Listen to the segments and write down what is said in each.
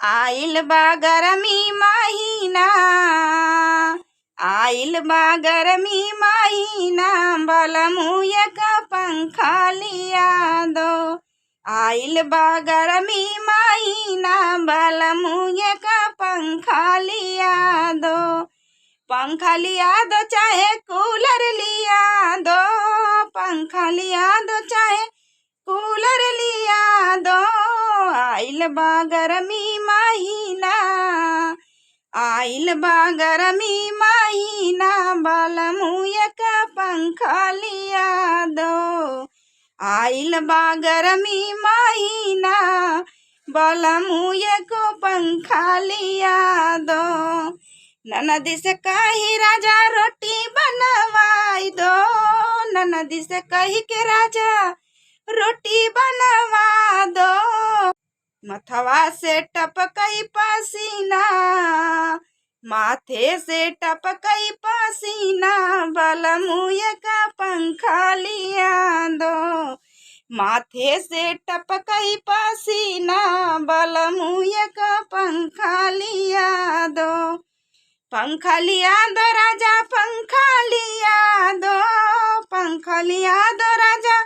आइल बा गरमी महीना, आइल बा गरमी महीना, बलमुआ का पंखा लिया दो। आइल बा गरमी महीना, बलमुआ का पंखा लिया दो। पंखा लिया दो चाहे कूलर लिया दो, पंखा लिया दो चाहे कूलर लिया दो। आइल बा गरमी महीना, आइल बा गरमी महीना, बलमुआ का पंखा लिया दो। आइल बा गरमी महीना, बलमुआ को पंखा लिया दो। ननदी से कही राजा रोटी बनवाई दो, ननदी से कही के राजा रोटी बनवा दो। मथवा से टपकई पसीना, माथे से टपकई पसीना, बलमुआ का पंखा लिया दो। माथे से टपकई पसीना, बलमुआ का पंखा लिया दो। पंखा लिया दो राजा, पंखा लिया दो, पंखा लिया दो राजा,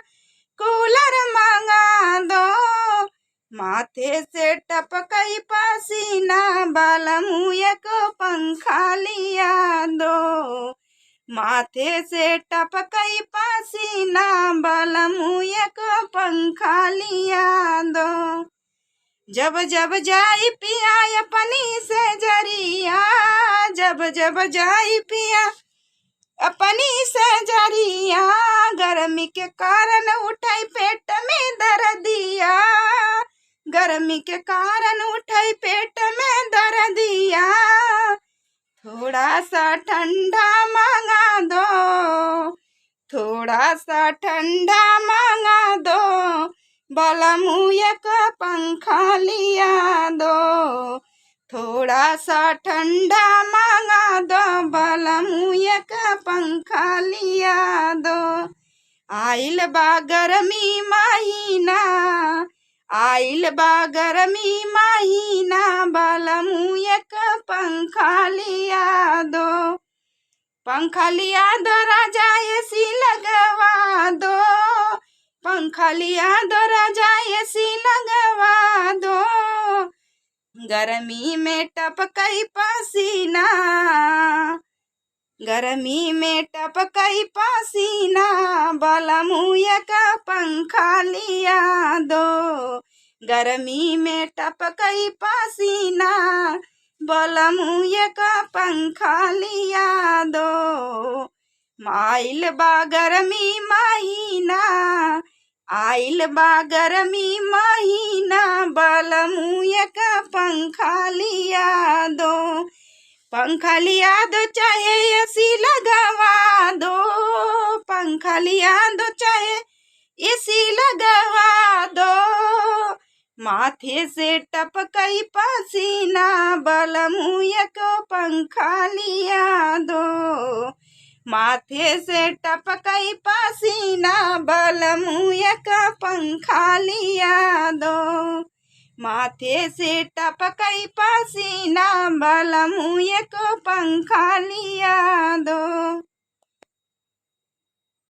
कूलर मंगा दो। माथे से टपकई पसीना, बलमुआ को पंखा लिया दो। माथे से टपकई पसीना, बलमुआ को पंखा लिया दो। जब जब जाई पिया अपनी से जरिया, जब जब जाई पिया अपनी से जरिया, गर्मी के कारण उठाई पेट में दर्दिया, गर्मी के कारण उठाई पेट में दर्दिया। थोड़ा सा ठंडा मंगा दो, थोड़ा सा ठंडा मंगा दो, बलमुआ का पंखा लिया दो। थोड़ा सा ठंडा मंगा दो, बलमुआ का पंखा लिया दो। आइल बा गरमी महीना, आइल बा गरमी महीना, बलमुआ का पंखा लिया दो। पंखा लिया दो राजा एसी लगवा दो, पंखा लिया दो राजा एसी लगवा दो। गर्मी में टपकई पसीना, गर्मी में टपकई पसीना, बलमुआ का पंखा लिया दो। गर्मी में टपकई पसीना, बलमुआ का पंखा लिया दो। आइल बा गरमी महीना, आइल बा गरमी महीना, बलमुआ का पंखा लिया दो। पंखा लिया दो चाहे एसी लगवा दो, पंखा लिया दो चाहे एसी लगवा दो। माथे से टपकई पसीना, बलमुआ को पंखा लिया दो। माथे से टपकई पसीना, बलमुआ का पंखा लिया दो। माथे से टपकई पसीना, बलमुआ को पंखा लिया दो।